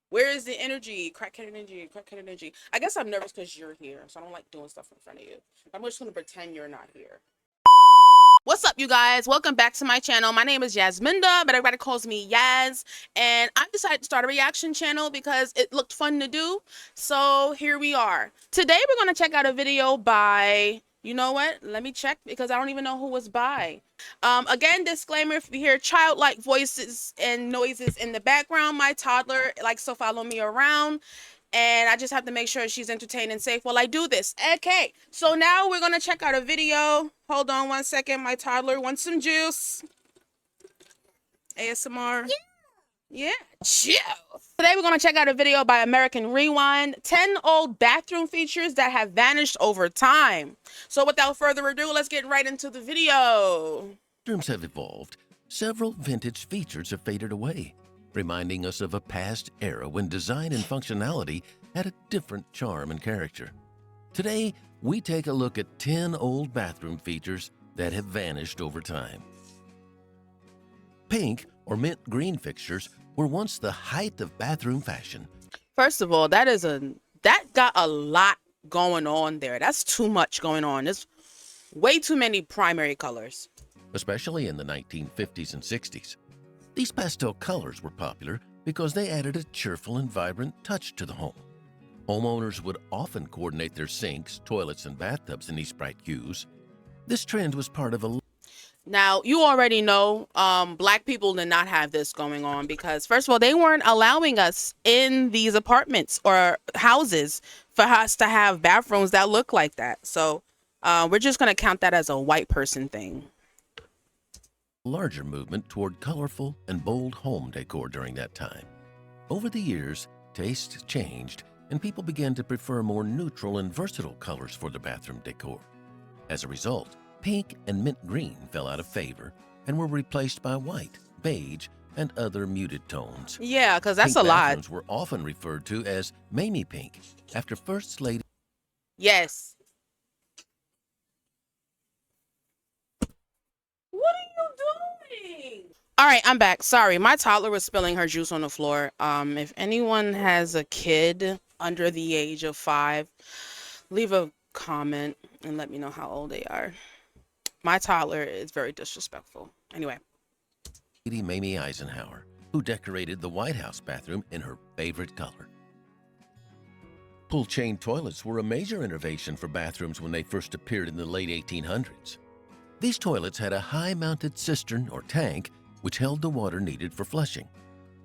Where is the energy? Crackhead energy, crackhead energy. I guess I'm nervous because you're here, so I don't like doing stuff in front of you. I'm just gonna pretend you're not here. What's up, you guys? Welcome back to my channel. My name is Yasminda, but everybody calls me Yaz. And I decided to start a reaction channel because it looked fun to do. So here we are. Today we're going to check out a video by, you know what? Let me check because I don't even know who was by. Again, disclaimer, if you hear childlike voices and noises in the background, my toddler likes to follow me around. And I just have to make sure she's entertained and safe while I do this. Okay, so now we're gonna check out a video. Hold on one second, my toddler wants some juice. ASMR. Yeah, chill. Today we're gonna check out a video by American Rewind, 10 old bathroom features that have vanished over time. So without further ado, let's get right into the video. Bathrooms have evolved. Several vintage features have faded away, reminding us of a past era when design and functionality had a different charm and character. Today, we take a look at 10 old bathroom features that have vanished over time. Pink or mint green fixtures were once the height of bathroom fashion. First of all, that got a lot going on there. That's too much going on. There's way too many primary colors. Especially in the 1950s and 60s. These pastel colors were popular because they added a cheerful and vibrant touch to the home. Homeowners would often coordinate their sinks, toilets, and bathtubs in these bright hues. This trend was part of a... Now, you already know black people did not have this going on because, first of all, they weren't allowing us in these apartments or houses for us to have bathrooms that look like that. So we're just going to count that as a white person thing. larger movement toward colorful and bold home decor during that time. Over the years, tastes changed and people began to prefer more neutral and versatile colors for their bathroom decor. As a result, pink and mint green fell out of favor and were replaced by white, beige, and other muted tones. Yeah, because that's Pink a lot. bathrooms were often referred to as Mamie Pink, after First Lady. Yes. What are you doing? All right, I'm back. Sorry, my toddler was spilling her juice on the floor. If anyone has a kid under the age of 5, leave a comment and let me know how old they are. My toddler is very disrespectful. Anyway. Mamie Eisenhower, who decorated the White House bathroom in her favorite color. Pull chain toilets were a major innovation for bathrooms when they first appeared in the late 1800s. These toilets had a high-mounted cistern or tank which held the water needed for flushing.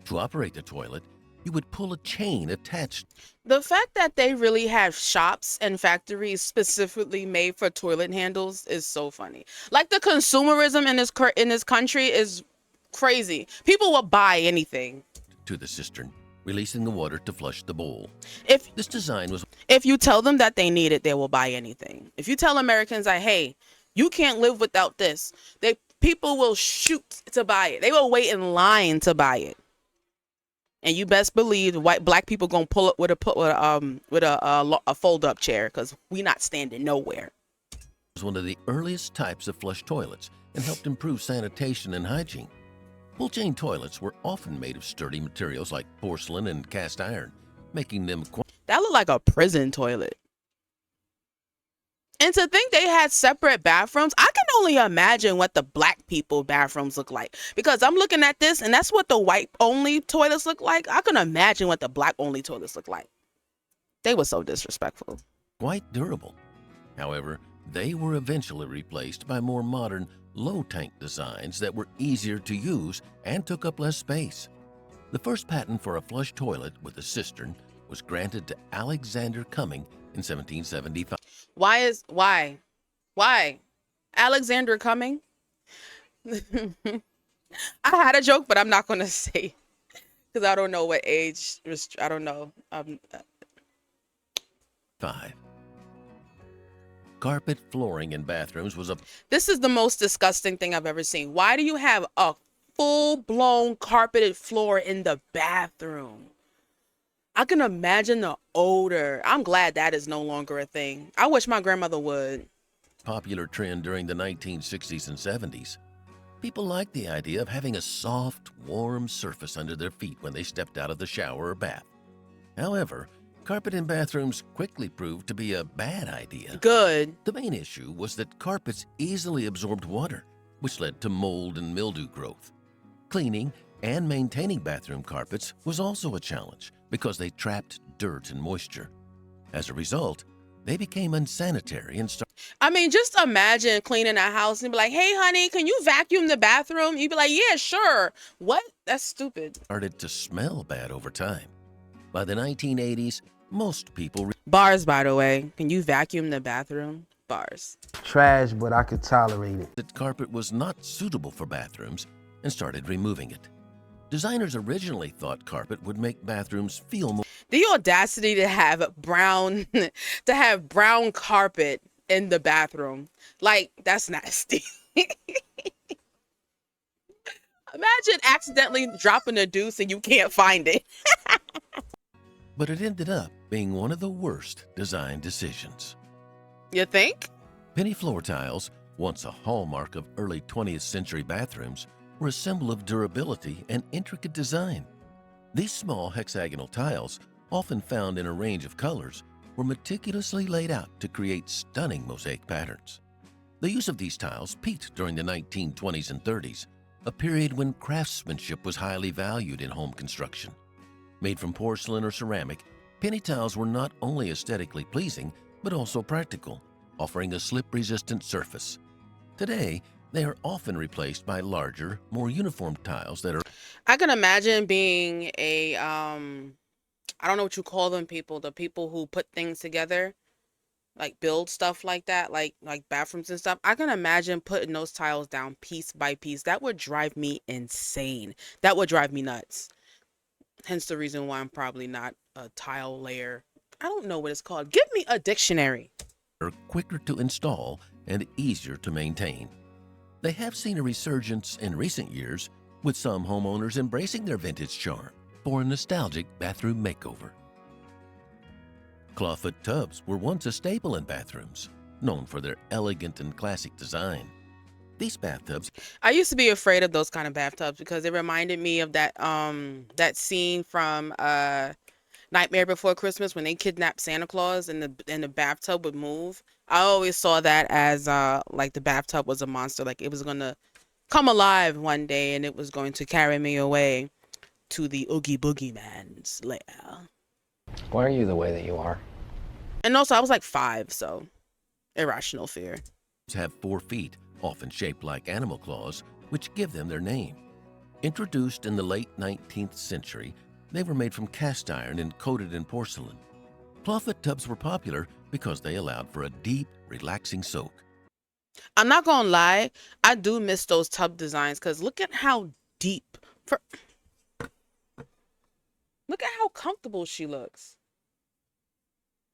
To operate the toilet, you would pull a chain attached. The fact that they really have shops and factories specifically made for toilet handles is so funny. Like, the consumerism in this country is crazy. People will buy anything To the cistern, releasing the water to flush the bowl. If This design was you tell them that they need it, they will buy anything. If you tell Americans like, hey, you can't live without this, people will shoot to buy it. They will wait in line to buy it. And you best believe black people gonna pull up with a fold up chair because we not standing nowhere. one of the earliest types of flush toilets and helped improve sanitation and hygiene. Pull chain toilets were often made of sturdy materials like porcelain and cast iron, making them That looked like a prison toilet. And to think they had separate bathrooms, I can only imagine what the black people bathrooms look like. Because I'm looking at this, and that's what the white-only toilets look like. I can imagine what the black-only toilets look like. They were so disrespectful. quite durable. However, they were eventually replaced by more modern, low-tank designs that were easier to use and took up less space. The first patent for a flush toilet with a cistern was granted to Alexander Cumming in 1775. Why? Alexander Cumming? I had a joke, but I'm not going to say because I don't know what age. I don't know. 5. Carpet flooring in bathrooms was a This is the most disgusting thing I've ever seen. Why do you have a full-blown carpeted floor in the bathroom? I can imagine the odor. I'm glad that is no longer a thing. I wish my grandmother would. popular trend during the 1960s and 70s. People liked the idea of having a soft, warm surface under their feet when they stepped out of the shower or bath. However, carpet in bathrooms quickly proved to be a bad idea. Good. The main issue was that carpets easily absorbed water, which led to mold and mildew growth. Cleaning and maintaining bathroom carpets was also a challenge because they trapped dirt and moisture. As a result, they became unsanitary and I mean, just imagine cleaning a house and be like, hey, honey, can you vacuum the bathroom? You'd be like, yeah, sure. What? That's stupid. started to smell bad over time. By the 1980s, most people Bars, by the way. Can you vacuum the bathroom? Bars. Trash, but I could tolerate it. that carpet was not suitable for bathrooms and started removing it. Designers originally thought carpet would make bathrooms feel more The audacity to have brown carpet in the bathroom. Like, that's nasty. Imagine accidentally dropping a deuce and you can't find it. but it ended up being one of the worst design decisions. You think? Penny floor tiles, once a hallmark of early 20th century bathrooms, were a symbol of durability and intricate design. These small hexagonal tiles, often found in a range of colors, were meticulously laid out to create stunning mosaic patterns. The use of these tiles peaked during the 1920s and 30s, a period when craftsmanship was highly valued in home construction. Made from porcelain or ceramic, penny tiles were not only aesthetically pleasing, but also practical, offering a slip-resistant surface. Today, they are often replaced by larger, more uniform tiles that are I can imagine being a I don't know what you call them people, the people who put things together, like build stuff like that, like bathrooms and stuff. I can imagine putting those tiles down piece by piece. That would drive me insane. That would drive me nuts. Hence the reason why I'm probably not a tile layer. I don't know what it's called. Give me a dictionary. quicker to install and easier to maintain. They have seen a resurgence in recent years, with some homeowners embracing their vintage charm for a nostalgic bathroom makeover. Clawfoot tubs were once a staple in bathrooms, known for their elegant and classic design. These bathtubs I used to be afraid of those kind of bathtubs because it reminded me of that scene from Nightmare Before Christmas when they kidnapped Santa Claus and the bathtub would move. I always saw that as like the bathtub was a monster, like it was gonna come alive one day and it was going to carry me away to the Oogie Boogie Man's lair. Why are you the way that you are? And also I was like 5, so irrational fear. have 4 feet, often shaped like animal claws, which give them their name. Introduced in the late 19th century, they were made from cast iron and coated in porcelain. Clawfoot tubs were popular because they allowed for a deep, relaxing soak. I'm not gonna lie, I do miss those tub designs because look at how deep. Look at how comfortable she looks.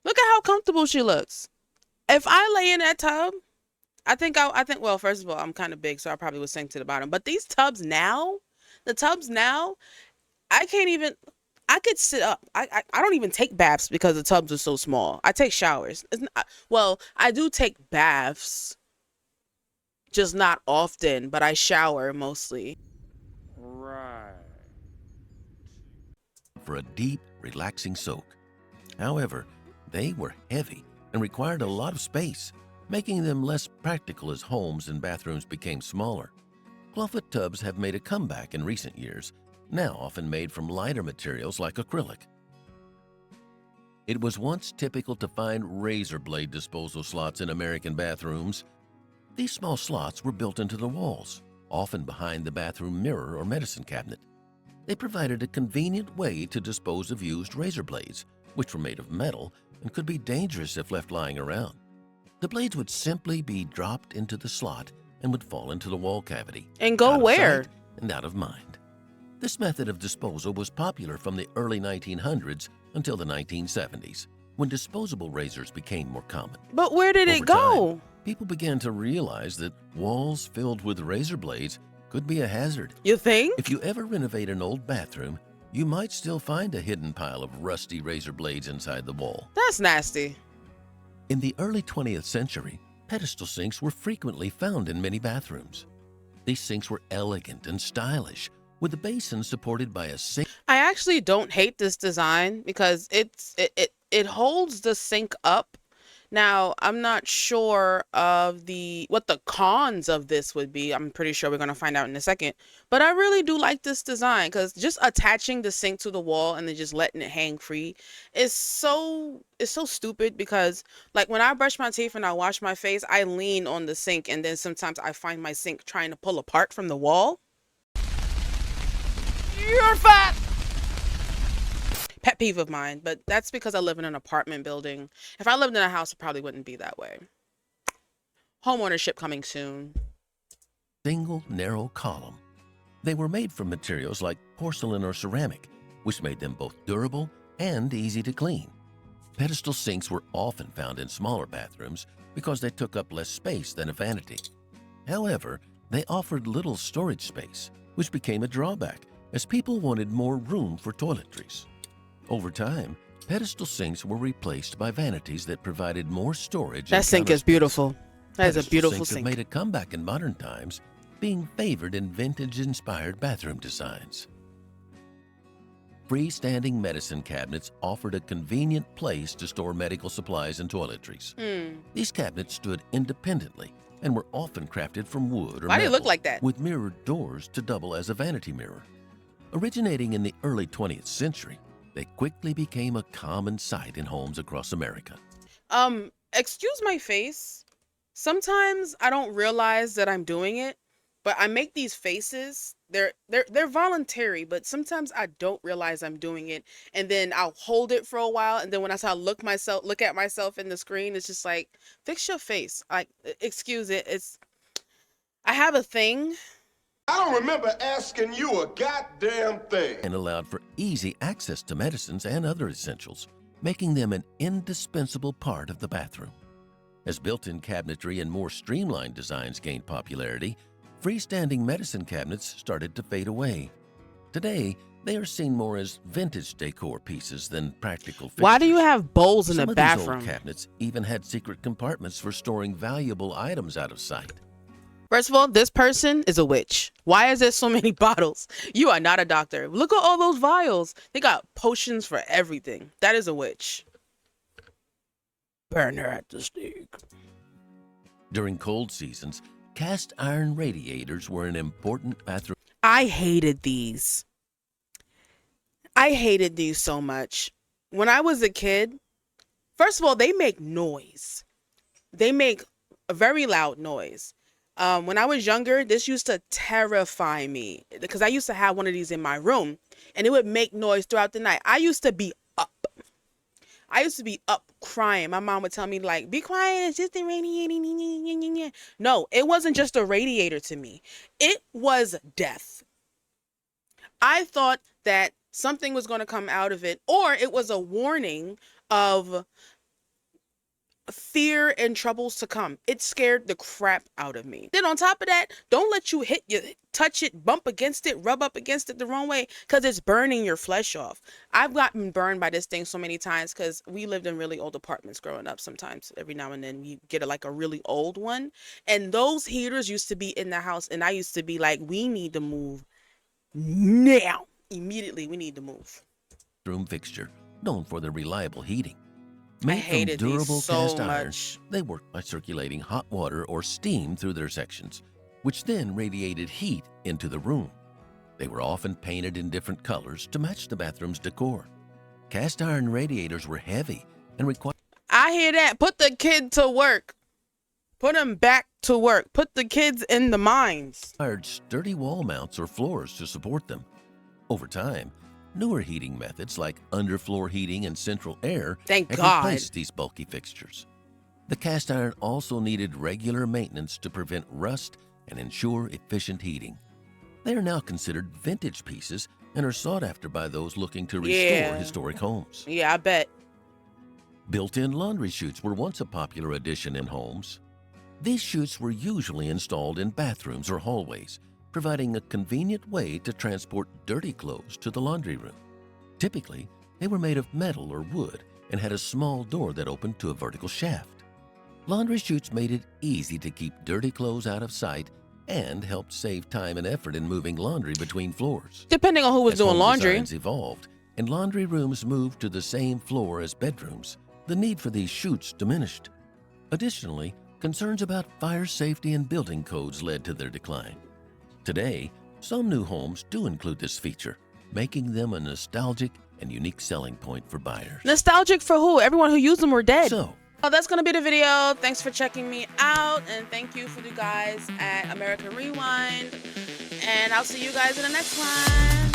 Look at how comfortable she looks. If I lay in that tub, I think well, first of all, I'm kind of big, so I probably would sink to the bottom. But these tubs now, I can't even. I could sit up. I don't even take baths because the tubs are so small. I take showers. Well, I do take baths, just not often, but I shower mostly. Right. For a deep, relaxing soak. However, they were heavy and required a lot of space, making them less practical as homes and bathrooms became smaller. Clawfoot tubs have made a comeback in recent years, now often made from lighter materials like acrylic. It was once typical to find razor blade disposal slots in American bathrooms. These small slots were built into the walls, often behind the bathroom mirror or medicine cabinet. They provided a convenient way to dispose of used razor blades, which were made of metal and could be dangerous if left lying around. The blades would simply be dropped into the slot and would fall into the wall cavity. And go out of where? sight and out of mind. This method of disposal was popular from the early 1900s until the 1970s, when disposable razors became more common. But where did it Over go? time, people began to realize that walls filled with razor blades could be a hazard. You think? If you ever renovate an old bathroom, you might still find a hidden pile of rusty razor blades inside the wall. That's nasty. In the early 20th century, pedestal sinks were frequently found in many bathrooms. These sinks were elegant and stylish, with the basin supported by a sink. I actually don't hate this design because it holds the sink up. Now, I'm not sure of what the cons of this would be. I'm pretty sure we're going to find out in a second. But I really do like this design because just attaching the sink to the wall and then just letting it hang free is so stupid because like when I brush my teeth and I wash my face, I lean on the sink and then sometimes I find my sink trying to pull apart from the wall. You're fat! Pet peeve of mine, but that's because I live in an apartment building. If I lived in a house, it probably wouldn't be that way. Homeownership coming soon. Single narrow column. They were made from materials like porcelain or ceramic, which made them both durable and easy to clean. Pedestal sinks were often found in smaller bathrooms because they took up less space than a vanity. However, they offered little storage space, which became a drawback as people wanted more room for toiletries. Over time, pedestal sinks were replaced by vanities that provided more storage. That sink is beautiful. That is a beautiful sinks sink. have made a comeback in modern times, being favored in vintage-inspired bathroom designs. Freestanding medicine cabinets offered a convenient place to store medical supplies and toiletries. These cabinets stood independently and were often crafted from wood or Why do they metal, look like that? with mirrored doors to double as a vanity mirror. Originating in the early 20th century, they quickly became a common sight in homes across America. Excuse my face. Sometimes I don't realize that I'm doing it, but I make these faces. They're voluntary, but sometimes I don't realize I'm doing it, and then I'll hold it for a while, and then when I start look at myself in the screen, it's just like, fix your face. Like, excuse it. I have a thing. I don't remember asking you a goddamn thing. And allowed for easy access to medicines and other essentials, making them an indispensable part of the bathroom. As built-in cabinetry and more streamlined designs gained popularity, freestanding medicine cabinets started to fade away. Today, they are seen more as vintage decor pieces than practical fixtures. Why do you have bowls in Some the of these bathroom? old cabinets even had secret compartments for storing valuable items out of sight. First of all, this person is a witch. Why is there so many bottles? You are not a doctor. Look at all those vials. They got potions for everything. That is a witch. Burn her at the stake. During cold seasons, cast iron radiators were an important bathroom. I hated these. I hated these so much. When I was a kid, first of all, they make noise. They make a very loud noise. When I was younger, this used to terrify me because I used to have one of these in my room and it would make noise throughout the night. I used to be up. Crying. My mom would tell me like, be quiet, it's just a radiator. No, it wasn't just a radiator to me. It was death. I thought that something was going to come out of it, or it was a warning of fear and troubles to come. It scared the crap out of me. Then on top of that, don't let you touch it, bump against it, rub up against it the wrong way because it's burning your flesh off. I've gotten burned by this thing so many times because we lived in really old apartments growing up. Sometimes every now and then you get a really old one, and those heaters used to be in the house, and I used to be like, we need to move now. Immediately, we need to move. Room fixture, known for their reliable heating. I Made hated from these durable so cast iron, much. they worked by circulating hot water or steam through their sections, which then radiated heat into the room. They were often painted in different colors to match the bathroom's decor. Cast iron radiators were heavy and required I hear that. Put the kid to work. Put him back to work. Put the kids in the mines. sturdy wall mounts or floors to support them. Over time, newer heating methods like underfloor heating and central air Thank have God. replaced these bulky fixtures. The cast iron also needed regular maintenance to prevent rust and ensure efficient heating. They are now considered vintage pieces and are sought after by those looking to restore Yeah. historic homes. Yeah, I bet. Built-in laundry chutes were once a popular addition in homes. These chutes were usually installed in bathrooms or hallways, providing a convenient way to transport dirty clothes to the laundry room. Typically, they were made of metal or wood and had a small door that opened to a vertical shaft. Laundry chutes made it easy to keep dirty clothes out of sight and helped save time and effort in moving laundry between floors. Depending on who was As doing home laundry. designs evolved and laundry rooms moved to the same floor as bedrooms, the need for these chutes diminished. Additionally, concerns about fire safety and building codes led to their decline. Today, some new homes do include this feature, making them a nostalgic and unique selling point for buyers. Nostalgic for who? Everyone who used them were dead. So, Well, that's going to be the video. Thanks for checking me out. And thank you for you guys at American Rewind. And I'll see you guys in the next one.